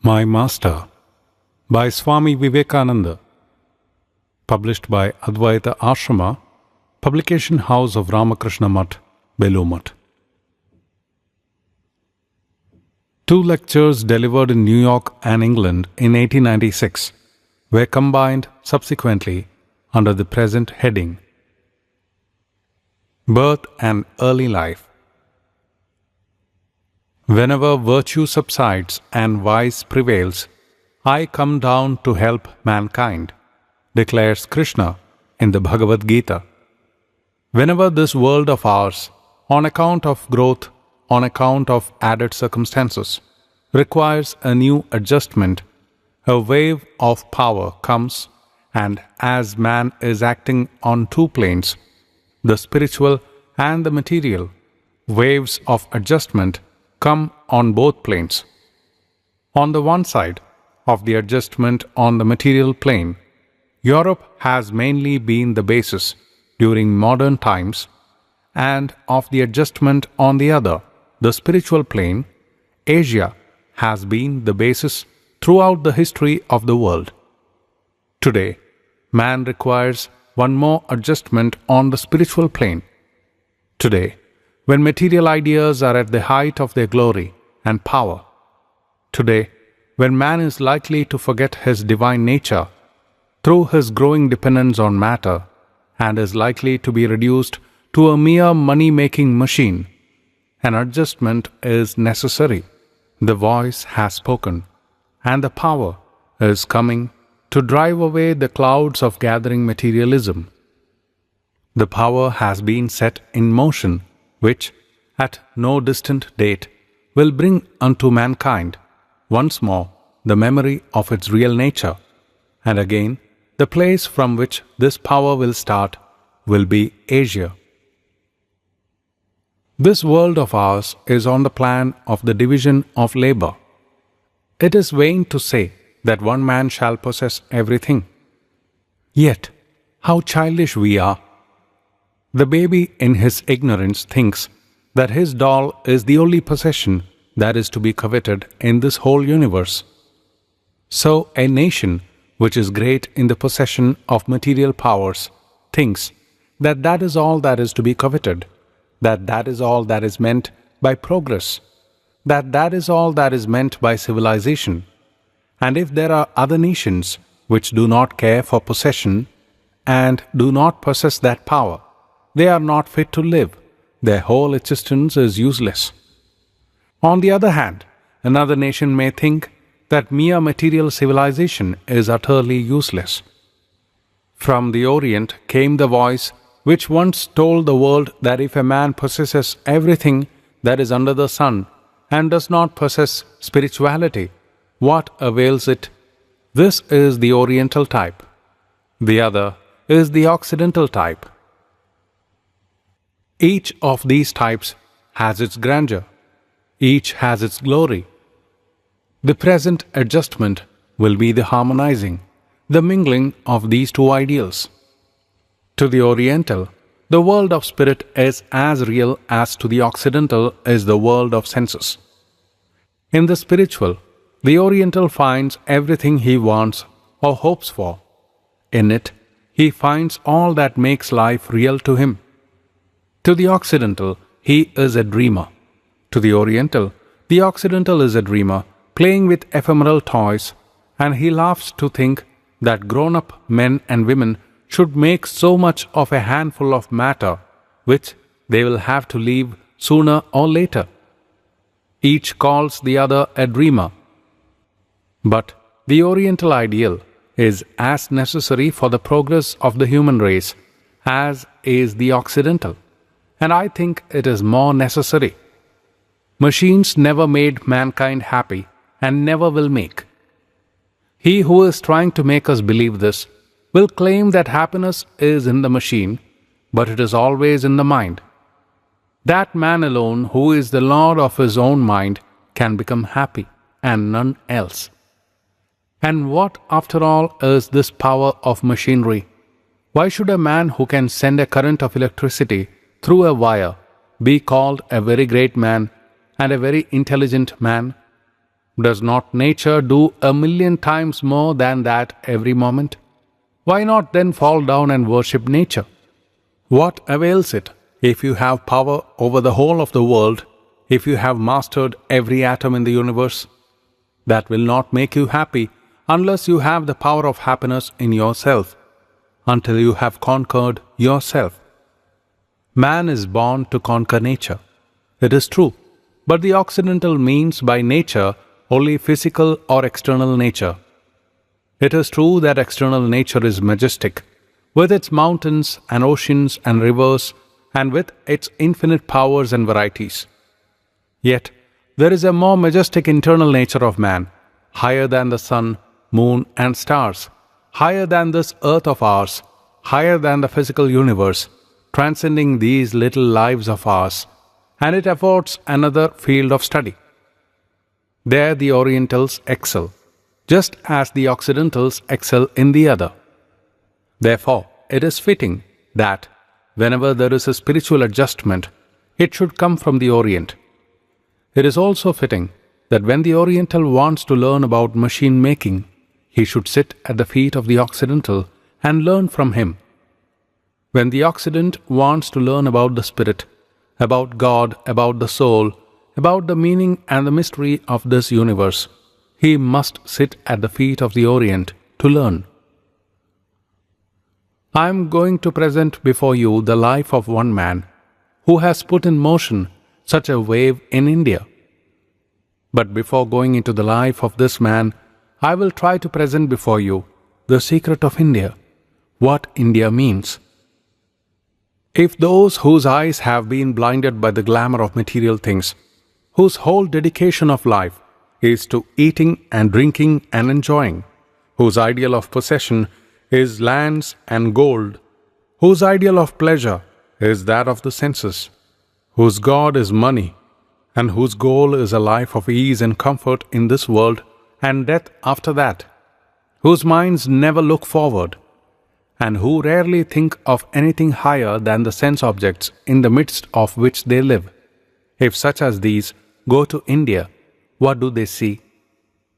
My Master by Swami Vivekananda, published by Advait Ashrama, Publication House of Ramakrishna Mutt, Belur. Two lectures delivered in New York and England in 1896 were combined subsequently under the present heading, Birth and Early Life. Whenever virtue subsides and vice prevails, I come down to help mankind, declares Krishna in the Bhagavad Gita. Whenever this world of ours, on account of growth, on account of added circumstances, requires a new adjustment, a wave of power comes, and as man is acting on two planes, the spiritual and the material, waves of adjustment come on both planes. On the one side of the adjustment on the material plane, Europe has mainly been the basis during modern times, and of the adjustment on the other, the spiritual plane, Asia has been the basis throughout the history of the world. Today, man requires one more adjustment on the spiritual plane. Today, when material ideas are at the height of their glory and power. Today, when man is likely to forget his divine nature through his growing dependence on matter and is likely to be reduced to a mere money-making machine, an adjustment is necessary. The voice has spoken, and the power is coming to drive away the clouds of gathering materialism. The power has been set in motion, which, at no distant date, will bring unto mankind once more the memory of its real nature, and again the place from which this power will start will be Asia. This world of ours is on the plan of the division of labor. It is vain to say that one man shall possess everything. Yet, how childish we are! The baby in his ignorance thinks that his doll is the only possession that is to be coveted in this whole universe. So a nation which is great in the possession of material powers thinks that that is all that is to be coveted, that that is all that is meant by progress, that that is all that is meant by civilization. And if there are other nations which do not care for possession and do not possess that power, they are not fit to live. Their whole existence is useless. On the other hand, another nation may think that mere material civilization is utterly useless. From the Orient came the voice which once told the world that if a man possesses everything that is under the sun and does not possess spirituality, what avails it? This is the Oriental type. The other is the Occidental type. Each of these types has its grandeur. Each has its glory. The present adjustment will be the harmonizing, the mingling of these two ideals. To the Oriental, the world of spirit is as real as to the Occidental is the world of senses. In the spiritual, the Oriental finds everything he wants or hopes for. In it, he finds all that makes life real to him. To the Occidental, he is a dreamer. To the Oriental, the Occidental is a dreamer, playing with ephemeral toys, and he laughs to think that grown-up men and women should make so much of a handful of matter, which they will have to leave sooner or later. Each calls the other a dreamer. But the Oriental ideal is as necessary for the progress of the human race as is the Occidental. And I think it is more necessary. Machines never made mankind happy and never will make. He who is trying to make us believe this will claim that happiness is in the machine, but it is always in the mind. That man alone who is the lord of his own mind can become happy, and none else. And what, after all, is this power of machinery? Why should a man who can send a current of electricity through a wire be called a very great man and a very intelligent man? Does not nature do 1,000,000 times more than that every moment? Why not then fall down and worship nature? What avails it if you have power over the whole of the world, if you have mastered every atom in the universe? That will not make you happy unless you have the power of happiness in yourself, until you have conquered yourself. Man is born to conquer nature. It is true, but the Occidental means by nature only physical or external nature. It is true that external nature is majestic, with its mountains and oceans and rivers, and with its infinite powers and varieties. Yet, there is a more majestic internal nature of man, higher than the sun, moon, and stars, higher than this earth of ours, higher than the physical universe, transcending these little lives of ours, and it affords another field of study. There the Orientals excel, just as the Occidentals excel in the other. Therefore, it is fitting that whenever there is a spiritual adjustment, it should come from the Orient. It is also fitting that when the Oriental wants to learn about machine making, he should sit at the feet of the Occidental and learn from him. When the Occident wants to learn about the spirit, about God, about the soul, about the meaning and the mystery of this universe, he must sit at the feet of the Orient to learn. I am going to present before you the life of one man who has put in motion such a wave in India. But before going into the life of this man, I will try to present before you the secret of India, what India means. If those whose eyes have been blinded by the glamour of material things, whose whole dedication of life is to eating and drinking and enjoying, whose ideal of possession is lands and gold, whose ideal of pleasure is that of the senses, whose God is money, and whose goal is a life of ease and comfort in this world and death after that, whose minds never look forward, and who rarely think of anything higher than the sense objects in the midst of which they live. If such as these go to India, what do they see?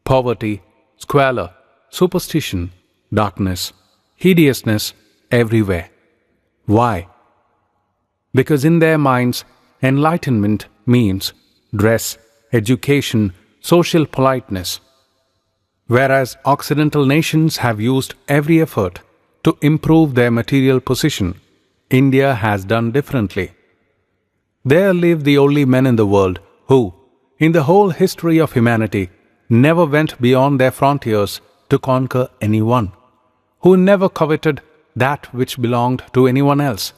Poverty, squalor, superstition, darkness, hideousness everywhere. Why? Because in their minds, enlightenment means dress, education, social politeness. Whereas Occidental nations have used every effort to improve their material position, India has done differently. There live the only men in the world who, in the whole history of humanity, never went beyond their frontiers to conquer anyone, who never coveted that which belonged to anyone else,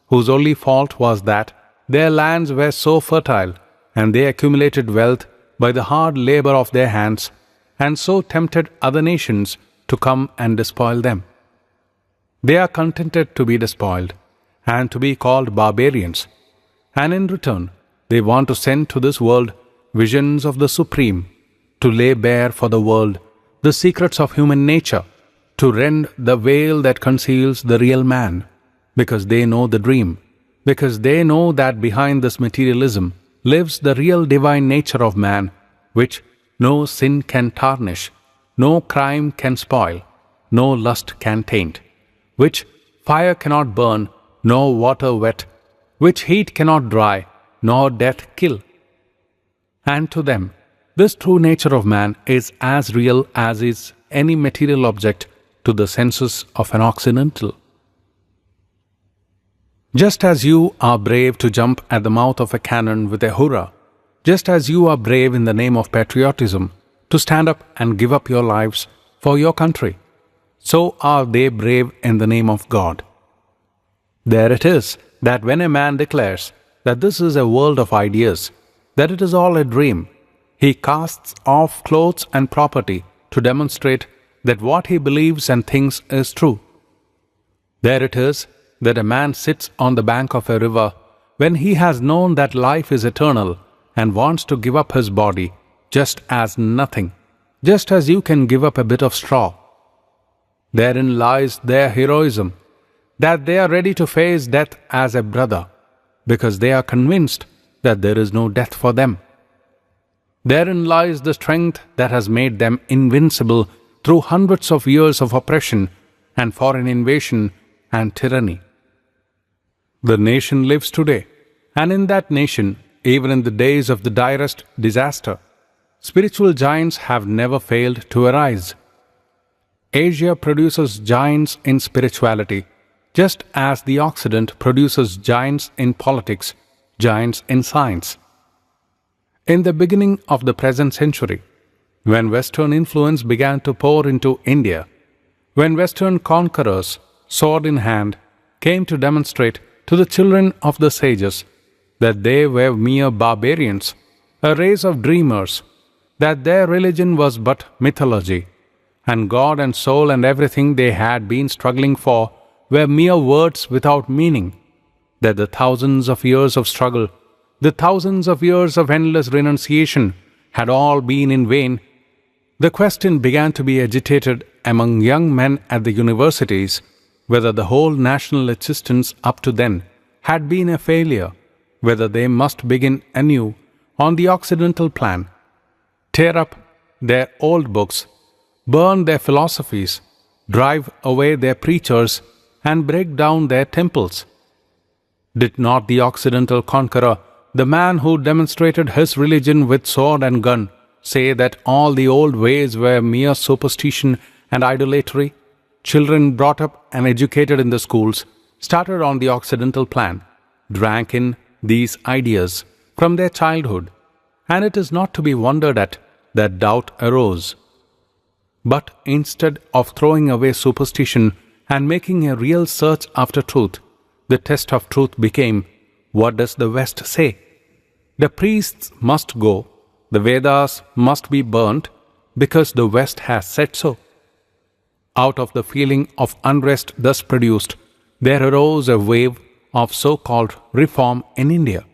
whose only fault was that their lands were so fertile and they accumulated wealth by the hard labor of their hands, and so tempted other nations to come and despoil them. They are contented to be despoiled and to be called barbarians, and in return they want to send to this world visions of the Supreme, to lay bare for the world the secrets of human nature, to rend the veil that conceals the real man, because they know the dream, because they know that behind this materialism lives the real divine nature of man, which no sin can tarnish, no crime can spoil, no lust can taint, which fire cannot burn, nor water wet, which heat cannot dry, nor death kill. And to them, this true nature of man is as real as is any material object to the senses of an Occidental. Just as you are brave to jump at the mouth of a cannon with a hurrah, just as you are brave in the name of patriotism to stand up and give up your lives for your country, so are they brave in the name of God. There it is that when a man declares that this is a world of ideas, that it is all a dream, he casts off clothes and property to demonstrate that what he believes and thinks is true. There it is that a man sits on the bank of a river when he has known that life is eternal and wants to give up his body just as nothing, just as you can give up a bit of straw. Therein lies their heroism, that they are ready to face death as a brother, because they are convinced that there is no death for them. Therein lies the strength that has made them invincible through hundreds of years of oppression and foreign invasion and tyranny. The nation lives today, and in that nation, even in the days of the direst disaster, spiritual giants have never failed to arise. Asia produces giants in spirituality, just as the Occident produces giants in politics, giants in science. In the beginning of the present century, when Western influence began to pour into India, when Western conquerors, sword in hand, came to demonstrate to the children of the sages that they were mere barbarians, a race of dreamers, that their religion was but mythology, and God and soul and everything they had been struggling for were mere words without meaning, that the thousands of years of struggle, the thousands of years of endless renunciation had all been in vain, the question began to be agitated among young men at the universities whether the whole national existence up to then had been a failure, whether they must begin anew on the Occidental plan, tear up their old books, burn their philosophies, drive away their preachers, and break down their temples. Did not the Occidental conqueror, the man who demonstrated his religion with sword and gun, say that all the old ways were mere superstition and idolatry? Children brought up and educated in the schools, started on the Occidental plan, drank in these ideas from their childhood, and it is not to be wondered at that doubt arose. But instead of throwing away superstition and making a real search after truth, the test of truth became, what does the West say? The priests must go, the Vedas must be burnt, because the West has said so. Out of the feeling of unrest thus produced, there arose a wave of so-called reform in India.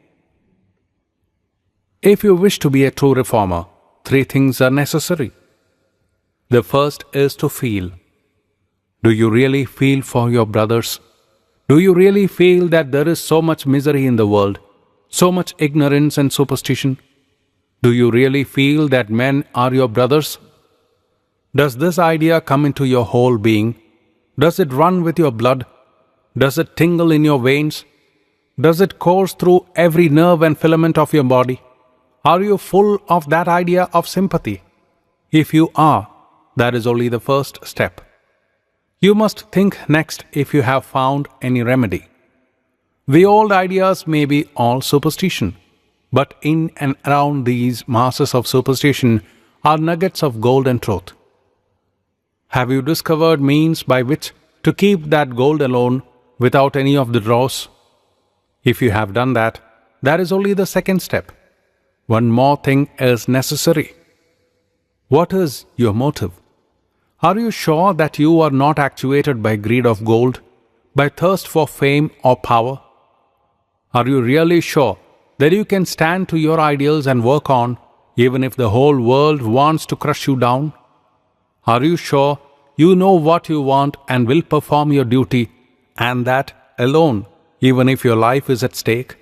If you wish to be a true reformer, three things are necessary. The first is to feel. Do you really feel for your brothers? Do you really feel that there is so much misery in the world, so much ignorance and superstition? Do you really feel that men are your brothers? Does this idea come into your whole being? Does it run with your blood? Does it tingle in your veins? Does it course through every nerve and filament of your body? Are you full of that idea of sympathy? If you are, that is only the first step. You must think next if you have found any remedy. The old ideas may be all superstition, but in and around these masses of superstition are nuggets of gold and truth. Have you discovered means by which to keep that gold alone without any of the dross? If you have done that, that is only the second step. One more thing is necessary. What is your motive? Are you sure that you are not actuated by greed of gold, by thirst for fame or power? Are you really sure that you can stand to your ideals and work on, even if the whole world wants to crush you down? Are you sure you know what you want and will perform your duty, and that alone, even if your life is at stake?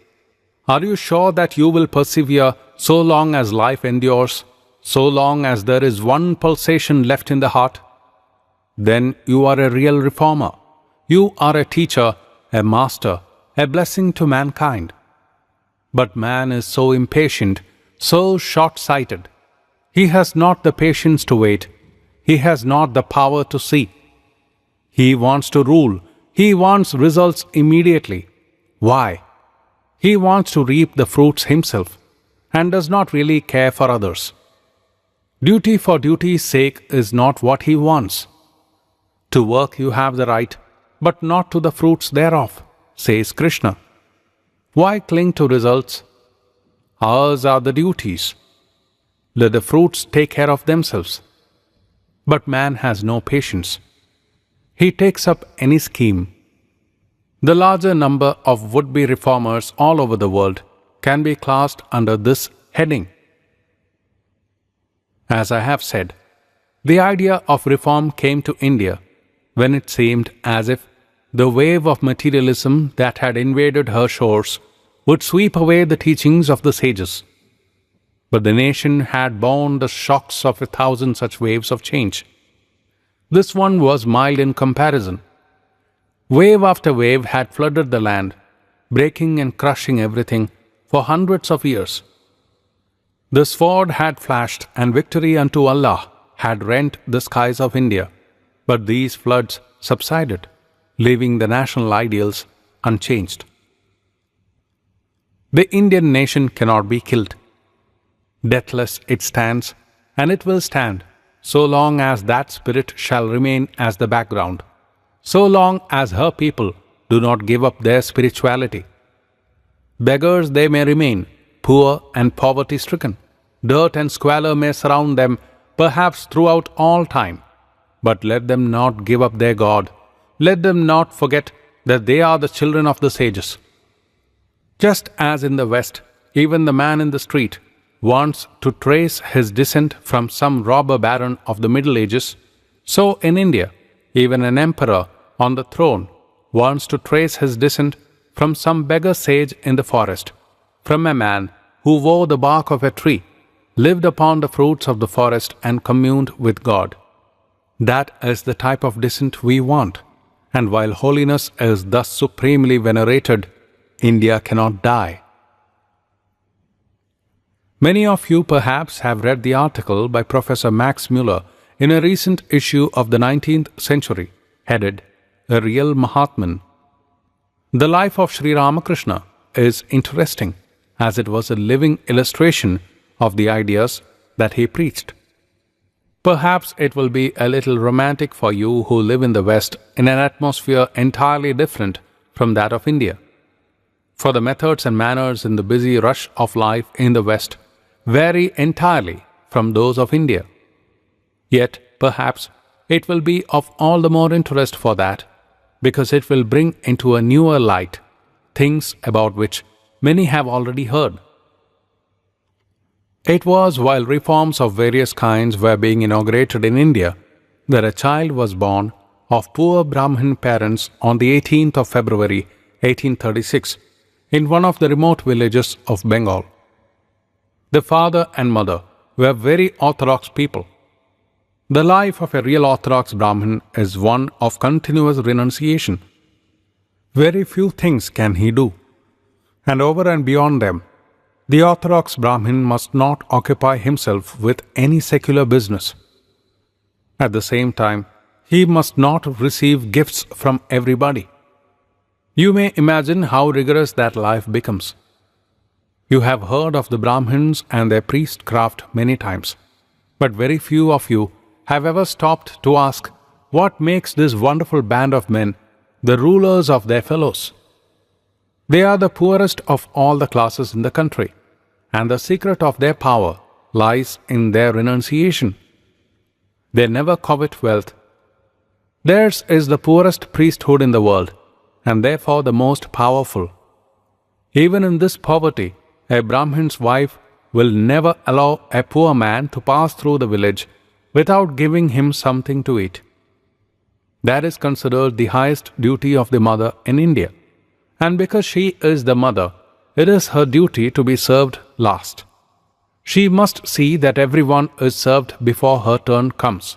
Are you sure that you will persevere so long as life endures, so long as there is one pulsation left in the heart? Then you are a real reformer. You are a teacher, a master, a blessing to mankind. But man is so impatient, so short-sighted. He has not the patience to wait. He has not the power to see. He wants to rule. He wants results immediately. Why? He wants to reap the fruits himself and does not really care for others. Duty for duty's sake is not what he wants. To work you have the right, but not to the fruits thereof, says Krishna. Why cling to results? Ours are the duties. Let the fruits take care of themselves. But man has no patience. He takes up any scheme. The larger number of would-be reformers all over the world can be classed under this heading. As I have said, the idea of reform came to India when it seemed as if the wave of materialism that had invaded her shores would sweep away the teachings of the sages. but the nation had borne the shocks of 1,000 such waves of change. This one was mild in comparison. Wave after wave had flooded the land, breaking and crushing everything for hundreds of years. The sword had flashed, and victory unto Allah had rent the skies of India, but these floods subsided, leaving the national ideals unchanged. The Indian nation cannot be killed. Deathless it stands, and it will stand so long as that spirit shall remain as the background, so long as her people do not give up their spirituality. Beggars they may remain, poor and poverty-stricken. Dirt and squalor may surround them, perhaps throughout all time. But let them not give up their God. Let them not forget that they are the children of the sages. Just as in the West, even the man in the street wants to trace his descent from some robber baron of the Middle Ages, so in India, even an emperor on the throne wants to trace his descent from some beggar sage in the forest, from a man who wore the bark of a tree, lived upon the fruits of the forest and communed with God. That is the type of descent we want, and while holiness is thus supremely venerated, India cannot die. Many of you perhaps have read the article by Professor Max Muller in a recent issue of the 19th century, headed A Real Mahatman. The life of Sri Ramakrishna is interesting, as it was a living illustration of the ideas that he preached. Perhaps it will be a little romantic for you who live in the West in an atmosphere entirely different from that of India. For the methods and manners in the busy rush of life in the West vary entirely from those of India. Yet, perhaps, it will be of all the more interest for that, because it will bring into a newer light things about which many have already heard. It was while reforms of various kinds were being inaugurated in India that a child was born of poor Brahmin parents on the 18th of February 1836 in one of the remote villages of Bengal. The father and mother were very orthodox people. The life of a real orthodox Brahmin is one of continuous renunciation. Very few things can he do, and over and beyond them, the orthodox Brahmin must not occupy himself with any secular business. At the same time, he must not receive gifts from everybody. You may imagine how rigorous that life becomes. You have heard of the Brahmins and their priestcraft many times, but very few of you have ever stopped to ask what makes this wonderful band of men the rulers of their fellows. They are the poorest of all the classes in the country, and the secret of their power lies in their renunciation. They never covet wealth. Theirs is the poorest priesthood in the world, and therefore the most powerful. Even in this poverty, a Brahmin's wife will never allow a poor man to pass through the village without giving him something to eat. That is considered the highest duty of the mother in India, and because she is the mother, it is her duty to be served last. She must see that everyone is served before her turn comes.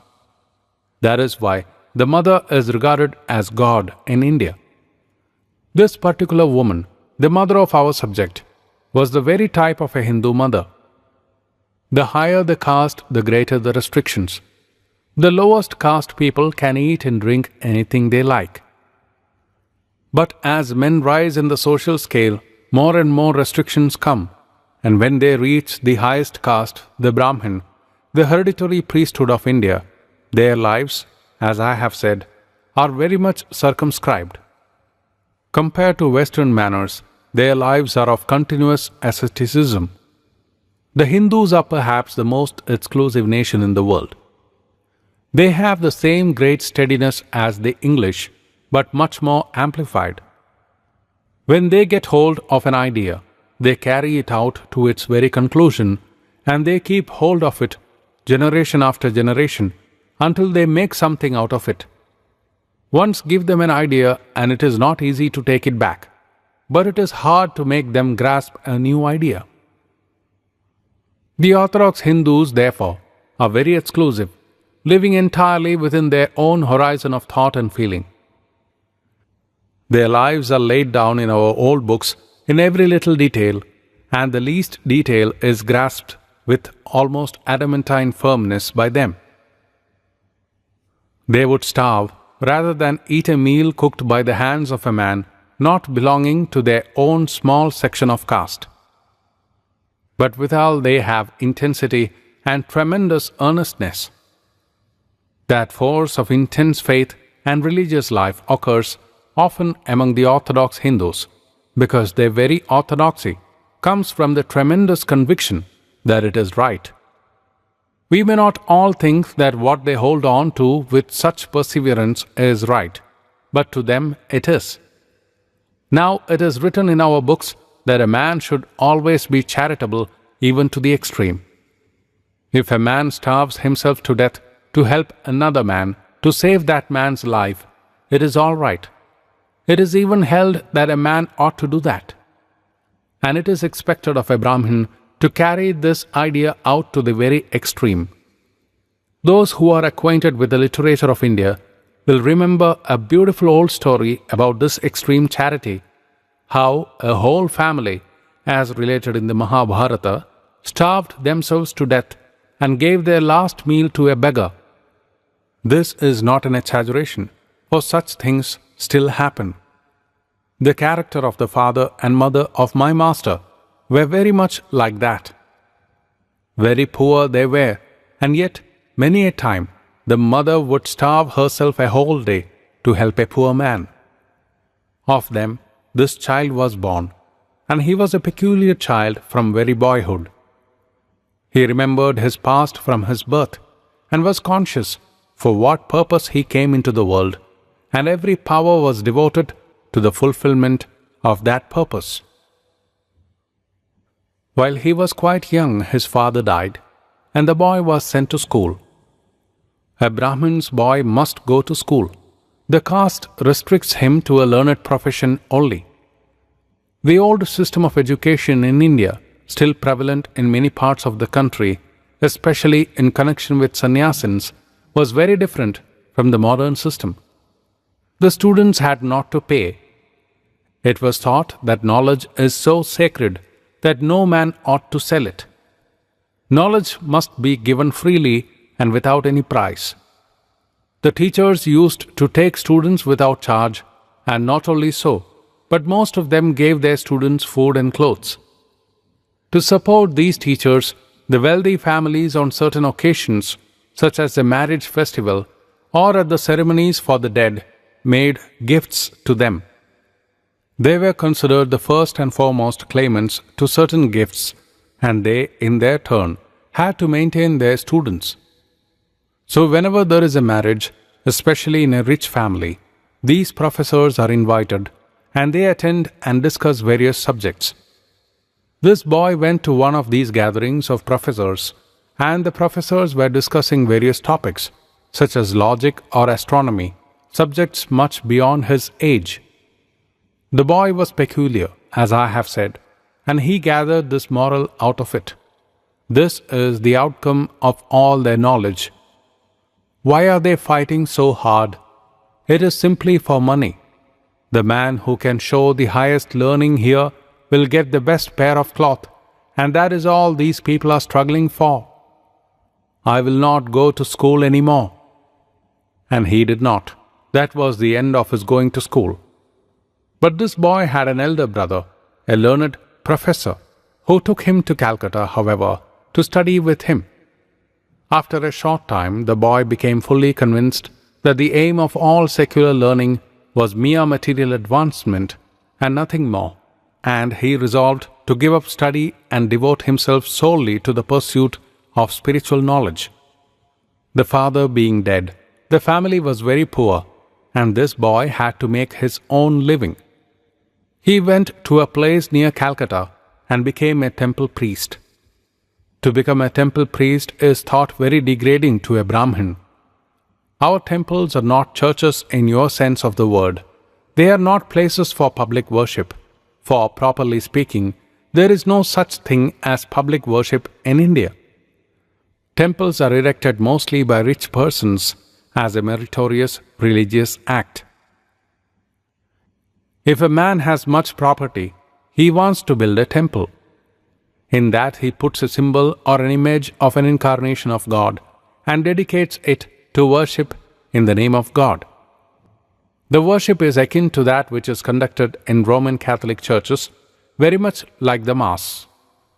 That is why the mother is regarded as God in India. This particular woman, the mother of our subject, was the very type of a Hindu mother. The higher the caste, the greater the restrictions. The lowest caste people can eat and drink anything they like. But as men rise in the social scale, more and more restrictions come, and when they reach the highest caste, the Brahmin, the hereditary priesthood of India, their lives, as I have said, are very much circumscribed. Compared to Western manners, their lives are of continuous asceticism. The Hindus are perhaps the most exclusive nation in the world. They have the same great steadiness as the English, but much more amplified. When they get hold of an idea, they carry it out to its very conclusion, and they keep hold of it generation after generation until they make something out of it. Once give them an idea, and it is not easy to take it back, but it is hard to make them grasp a new idea. The Orthodox Hindus, therefore, are very exclusive, living entirely within their own horizon of thought and feeling. Their lives are laid down in our old books in every little detail, and the least detail is grasped with almost adamantine firmness by them. They would starve rather than eat a meal cooked by the hands of a man not belonging to their own small section of caste. But withal they have intensity and tremendous earnestness. That force of intense faith and religious life occurs often among the Orthodox Hindus, because their very orthodoxy comes from the tremendous conviction that it is right. We may not all think that what they hold on to with such perseverance is right, but to them it is. Now it is written in our books that a man should always be charitable even to the extreme. If a man starves himself to death to help another man, to save that man's life, it is all right. It is even held that a man ought to do that. And it is expected of a Brahmin to carry this idea out to the very extreme. Those who are acquainted with the literature of India will remember a beautiful old story about this extreme charity, how a whole family, as related in the Mahabharata, starved themselves to death and gave their last meal to a beggar. This is not an exaggeration, for such things still happen. The character of the father and mother of my master were very much like that. Very poor they were, and yet many a time the mother would starve herself a whole day to help a poor man. Of them this child was born, and he was a peculiar child from very boyhood. He remembered his past from his birth, and was conscious for what purpose he came into the world, and every power was devoted to the fulfillment of that purpose. While he was quite young, his father died, and the boy was sent to school. A Brahmin's boy must go to school. The caste restricts him to a learned profession only. The old system of education in India, still prevalent in many parts of the country, especially in connection with sannyasins, was very different from the modern system. The students had not to pay. It was thought that knowledge is so sacred that no man ought to sell it. Knowledge must be given freely and without any price. The teachers used to take students without charge, and not only so, but most of them gave their students food and clothes. To support these teachers, the wealthy families on certain occasions, such as the marriage festival or at the ceremonies for the dead, made gifts to them. They were considered the first and foremost claimants to certain gifts, and they, in their turn, had to maintain their students. So whenever there is a marriage, especially in a rich family, these professors are invited, and they attend and discuss various subjects. This boy went to one of these gatherings of professors, and the professors were discussing various topics, such as logic or astronomy, subjects much beyond his age. The boy was peculiar, as I have said, and he gathered this moral out of it. This is the outcome of all their knowledge. Why are they fighting so hard? It is simply for money. The man who can show the highest learning here will get the best pair of cloth, and that is all these people are struggling for. I will not go to school any more. And he did not. That was the end of his going to school. But this boy had an elder brother, a learned professor, who took him to Calcutta, however, to study with him. After a short time, the boy became fully convinced that the aim of all secular learning was mere material advancement and nothing more, and he resolved to give up study and devote himself solely to the pursuit of spiritual knowledge. The father being dead, the family was very poor, and this boy had to make his own living. He went to a place near Calcutta and became a temple priest. To become a temple priest is thought very degrading to a Brahmin. Our temples are not churches in your sense of the word. They are not places for public worship, for, properly speaking, there is no such thing as public worship in India. Temples are erected mostly by rich persons as a meritorious religious act. If a man has much property, he wants to build a temple. In that he puts a symbol or an image of an incarnation of God and dedicates it to worship in the name of God. The worship is akin to that which is conducted in Roman Catholic churches, very much like the Mass,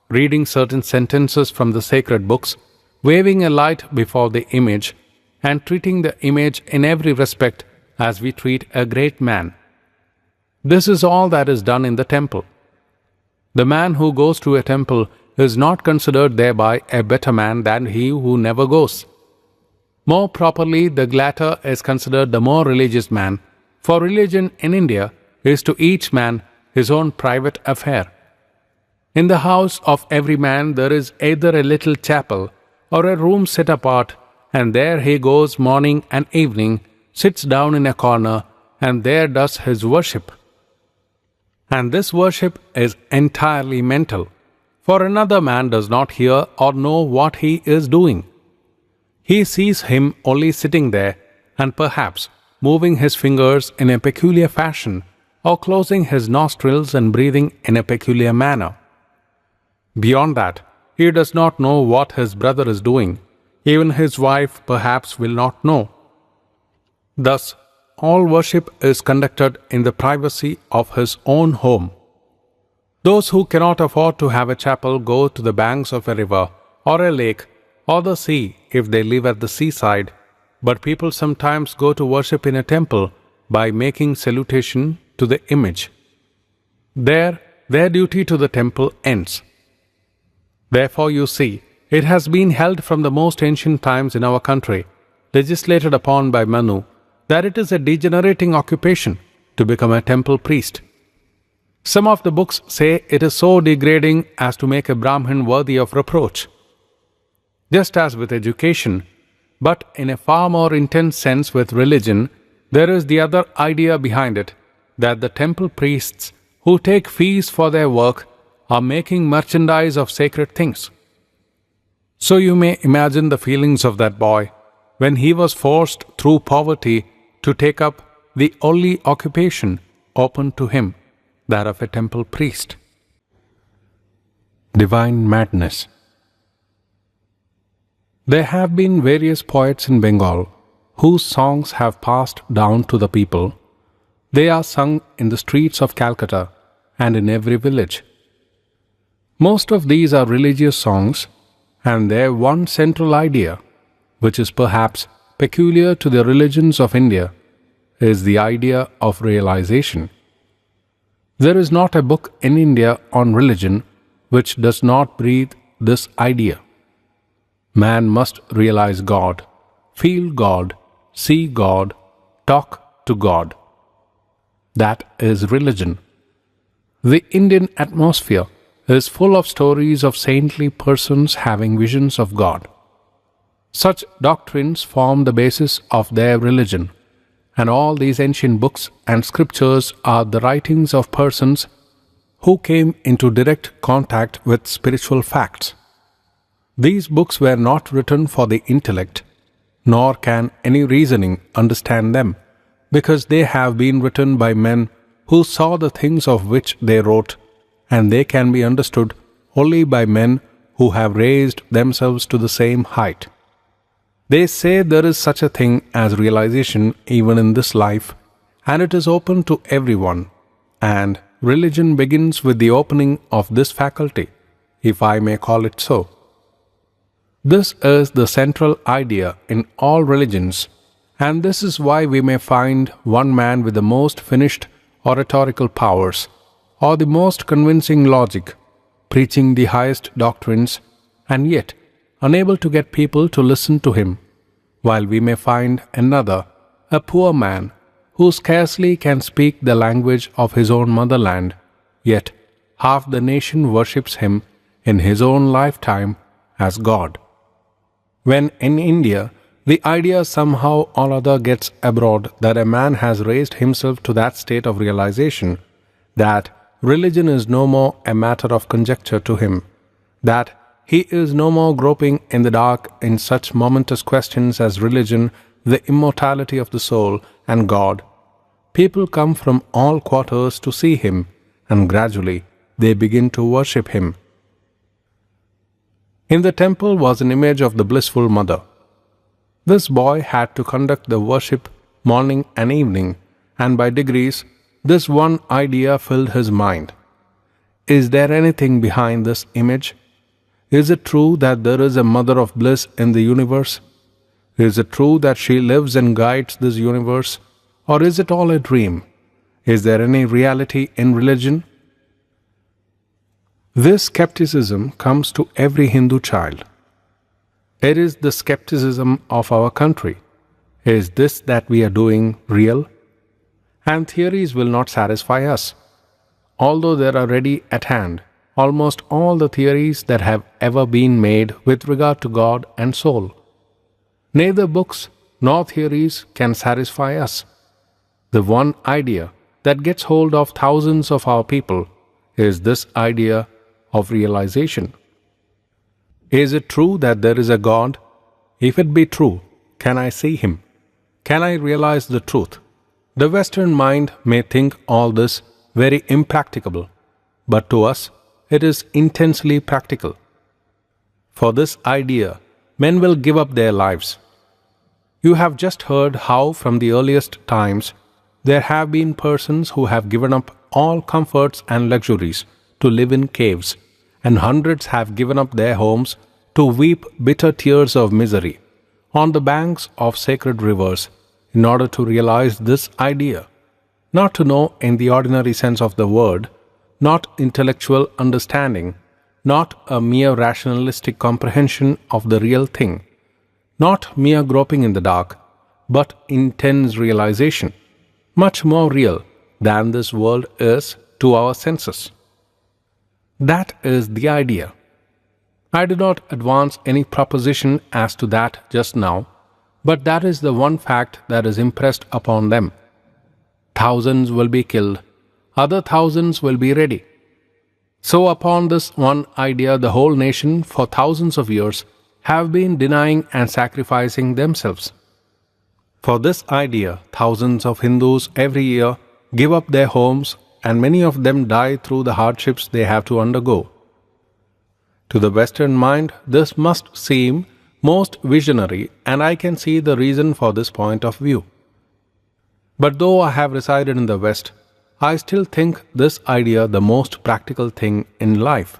reading certain sentences from the sacred books, waving a light before the image, and treating the image in every respect as we treat a great man. This is all that is done in the temple. The man who goes to a temple is not considered thereby a better man than he who never goes. More properly, the latter is considered the more religious man, for religion in India is to each man his own private affair. In the house of every man there is either a little chapel or a room set apart, and there he goes morning and evening, sits down in a corner, and there does his worship. And this worship is entirely mental, for another man does not hear or know what he is doing. He sees him only sitting there, and perhaps moving his fingers in a peculiar fashion, or closing his nostrils and breathing in a peculiar manner. Beyond that, he does not know what his brother is doing. Even his wife perhaps will not know. Thus, all worship is conducted in the privacy of his own home. Those who cannot afford to have a chapel go to the banks of a river, or a lake, or the sea if they live at the seaside, but people sometimes go to worship in a temple by making salutation to the image. There, their duty to the temple ends. Therefore, you see, it has been held from the most ancient times in our country, legislated upon by Manu, that it is a degenerating occupation to become a temple priest. Some of the books say it is so degrading as to make a Brahmin worthy of reproach. Just as with education, but in a far more intense sense with religion, there is the other idea behind it, that the temple priests who take fees for their work are making merchandise of sacred things. So you may imagine the feelings of that boy when he was forced through poverty to take up the only occupation open to him, that of a temple priest. Divine madness. There have been various poets in Bengal whose songs have passed down to the people. They are sung in the streets of Calcutta and in every village. Most of these are religious songs, and their one central idea, which is perhaps peculiar to the religions of India, is the idea of realization. There is not a book in India on religion which does not breathe this idea. Man must realize God, feel God, see God, talk to God. That is religion. The Indian atmosphere is full of stories of saintly persons having visions of God. Such doctrines form the basis of their religion, and all these ancient books and scriptures are the writings of persons who came into direct contact with spiritual facts. These books were not written for the intellect, nor can any reasoning understand them, because they have been written by men who saw the things of which they wrote, and they can be understood only by men who have raised themselves to the same height. They say there is such a thing as realization even in this life, and it is open to everyone, and religion begins with the opening of this faculty, if I may call it so. This is the central idea in all religions, and this is why we may find one man with the most finished oratorical powers, or the most convincing logic, preaching the highest doctrines, and yet unable to get people to listen to him, while we may find another, a poor man, who scarcely can speak the language of his own motherland, yet half the nation worships him in his own lifetime as God. When in India, the idea somehow or other gets abroad that a man has raised himself to that state of realization, that religion is no more a matter of conjecture to him, that he is no more groping in the dark in such momentous questions as religion, the immortality of the soul, and God. People come from all quarters to see him, and gradually they begin to worship him. In the temple was an image of the blissful mother. This boy had to conduct the worship morning and evening, and by degrees this one idea filled his mind. Is there anything behind this image? Is it true that there is a mother of bliss in the universe? Is it true that she lives and guides this universe? Or is it all a dream? Is there any reality in religion? This skepticism comes to every Hindu child. It is the skepticism of our country. Is this that we are doing real? And theories will not satisfy us. Although there are ready at hand almost all the theories that have ever been made with regard to God and soul. Neither books nor theories can satisfy us. The one idea that gets hold of thousands of our people is this idea of realization. Is it true that there is a God? If it be true, can I see him? Can I realize the truth? The Western mind may think all this very impracticable, but to us it is intensely practical. For this idea, men will give up their lives. You have just heard how from the earliest times there have been persons who have given up all comforts and luxuries to live in caves, and hundreds have given up their homes to weep bitter tears of misery on the banks of sacred rivers in order to realize this idea, not to know in the ordinary sense of the word, not intellectual understanding, not a mere rationalistic comprehension of the real thing, not mere groping in the dark, but intense realization, much more real than this world is to our senses. That is the idea. I do not advance any proposition as to that just now, but that is the one fact that is impressed upon them. Thousands will be killed, other thousands will be ready. So upon this one idea the whole nation for thousands of years have been denying and sacrificing themselves. For this idea, thousands of Hindus every year give up their homes, and many of them die through the hardships they have to undergo. To the Western mind, this must seem most visionary, and I can see the reason for this point of view. But though I have resided in the West, I still think this idea the most practical thing in life.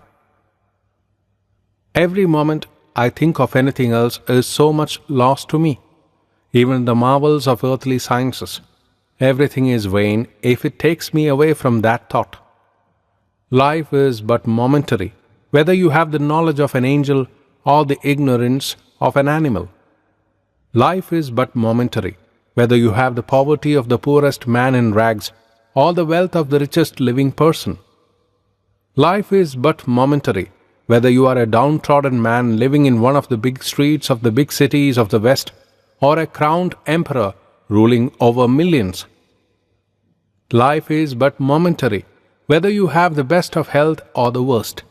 Every moment I think of anything else is so much lost to me. Even the marvels of earthly sciences, everything is vain if it takes me away from that thought. Life is but momentary, whether you have the knowledge of an angel or the ignorance of an animal. Life is but momentary, whether you have the poverty of the poorest man in rags or the wealth of the richest living person. Life is but momentary, whether you are a downtrodden man living in one of the big streets of the big cities of the West or a crowned emperor ruling over millions. Life is but momentary, whether you have the best of health or the worst.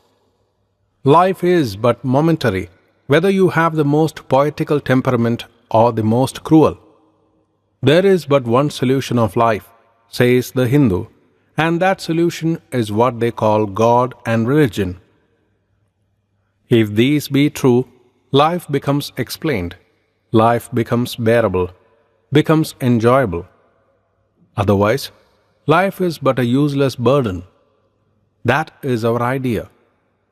Life is but momentary, whether you have the most poetical temperament or the most cruel. There is but one solution of life, says the Hindu, and that solution is what they call God and religion. If these be true, life becomes explained, life becomes bearable, becomes enjoyable. Otherwise, life is but a useless burden. That is our idea,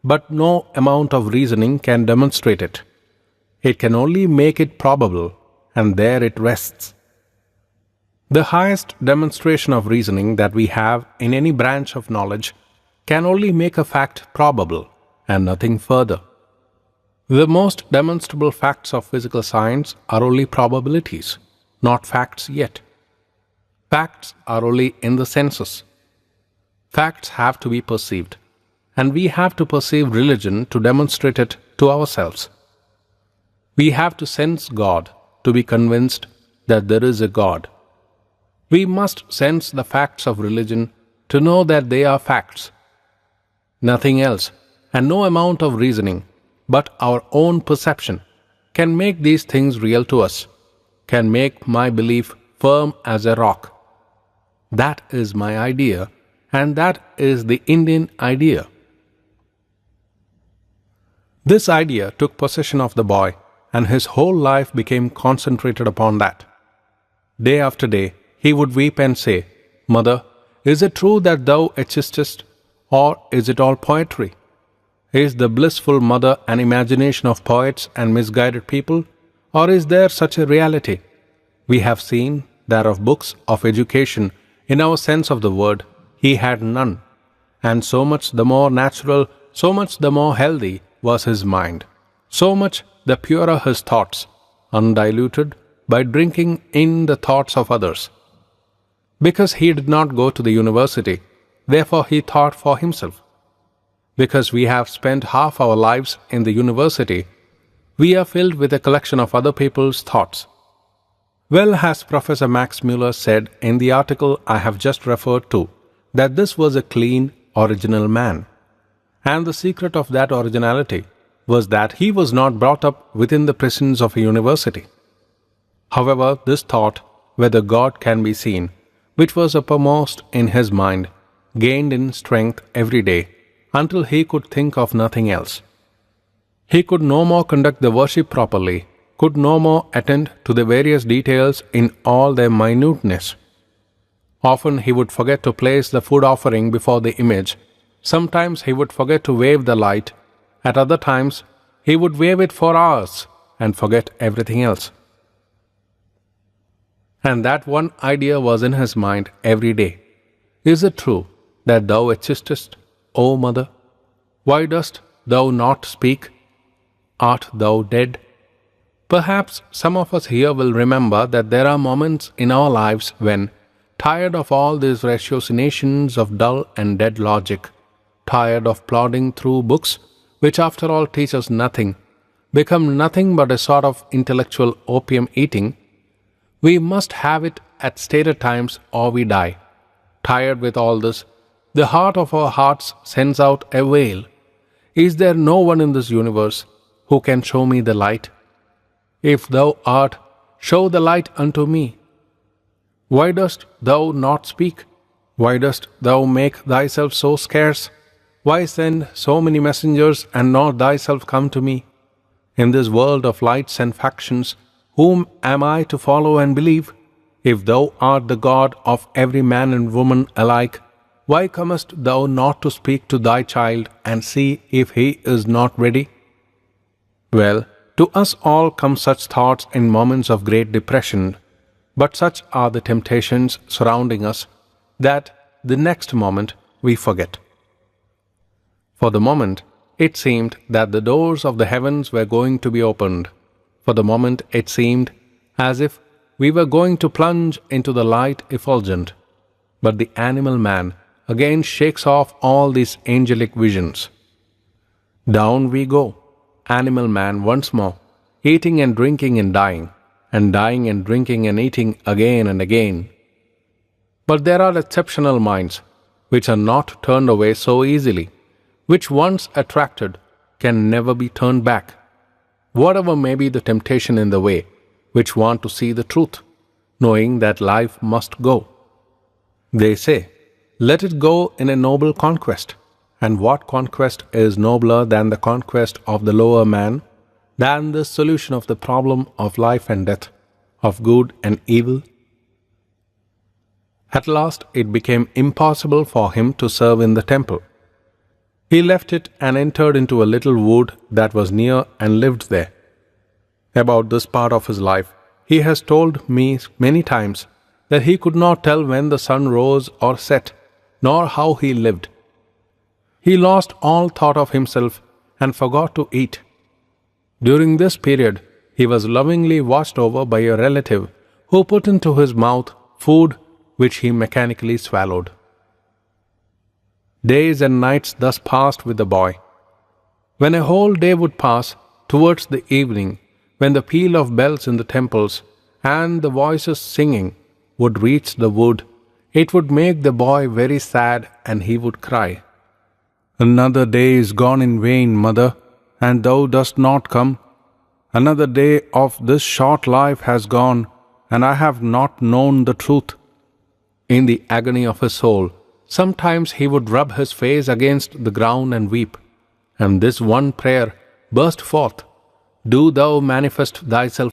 but no amount of reasoning can demonstrate it. It can only make it probable, and there it rests. The highest demonstration of reasoning that we have in any branch of knowledge can only make a fact probable, and nothing further. The most demonstrable facts of physical science are only probabilities, not facts yet. Facts are only in the senses. Facts have to be perceived, and we have to perceive religion to demonstrate it to ourselves. We have to sense God to be convinced that there is a God. We must sense the facts of religion to know that they are facts. Nothing else, and no amount of reasoning, but our own perception, can make these things real to us, can make my belief firm as a rock. That is my idea, and that is the Indian idea. This idea took possession of the boy, and his whole life became concentrated upon that. Day after day, he would weep and say, "Mother, is it true that thou existest, or is it all poetry? Is the blissful mother an imagination of poets and misguided people, or is there such a reality? We have seen that of books of education, in our sense of the word, he had none, and so much the more natural, so much the more healthy was his mind, so much the purer his thoughts, undiluted by drinking in the thoughts of others. Because he did not go to the university, therefore he thought for himself. Because we have spent half our lives in the university, we are filled with a collection of other people's thoughts. Well has Professor Max Muller said in the article I have just referred to, that this was a clean, original man. And the secret of that originality was that he was not brought up within the prisons of a university. However, this thought, whether God can be seen, which was uppermost in his mind, gained in strength every day, until he could think of nothing else. He could no more conduct the worship properly, could no more attend to the various details in all their minuteness. Often he would forget to place the food offering before the image. Sometimes he would forget to wave the light. At other times, he would wave it for hours and forget everything else. And that one idea was in his mind every day. Is it true that thou existest, O Mother? Why dost thou not speak? Art thou dead? Perhaps some of us here will remember that there are moments in our lives when, tired of all these ratiocinations of dull and dead logic, tired of plodding through books which after all teach us nothing, become nothing but a sort of intellectual opium eating, we must have it at stated times or we die. Tired with all this, the heart of our hearts sends out a wail. Is there no one in this universe who can show me the light? If thou art, show the light unto me. Why dost thou not speak? Why dost thou make thyself so scarce? Why send so many messengers and not thyself come to me? In this world of lights and factions, whom am I to follow and believe? If thou art the God of every man and woman alike, why comest thou not to speak to thy child and see if he is not ready? Well, to us all come such thoughts in moments of great depression, but such are the temptations surrounding us that the next moment we forget. For the moment, it seemed that the doors of the heavens were going to be opened. For the moment, it seemed as if we were going to plunge into the light effulgent. But the animal man again shakes off all these angelic visions. Down we go, animal man once more, eating and drinking and dying and drinking and eating again and again. But there are exceptional minds which are not turned away so easily, which once attracted can never be turned back, whatever may be the temptation in the way, which want to see the truth, knowing that life must go. They say, let it go in a noble conquest. And what conquest is nobler than the conquest of the lower man, than the solution of the problem of life and death, of good and evil? At last it became impossible for him to serve in the temple. He left it and entered into a little wood that was near and lived there. About this part of his life, he has told me many times that he could not tell when the sun rose or set, nor how he lived. He lost all thought of himself and forgot to eat. During this period, he was lovingly watched over by a relative who put into his mouth food which he mechanically swallowed. Days and nights thus passed with the boy. When a whole day would pass, towards the evening, when the peal of bells in the temples and the voices singing would reach the wood, It would make the boy very sad, and he would cry, "Another day is gone in vain, mother, and thou dost not come. Another day of this short life has gone, and I have not known the truth." In the agony of his soul, sometimes he would rub his face against the ground and weep, and this one prayer burst forth, "Do thou manifest thyself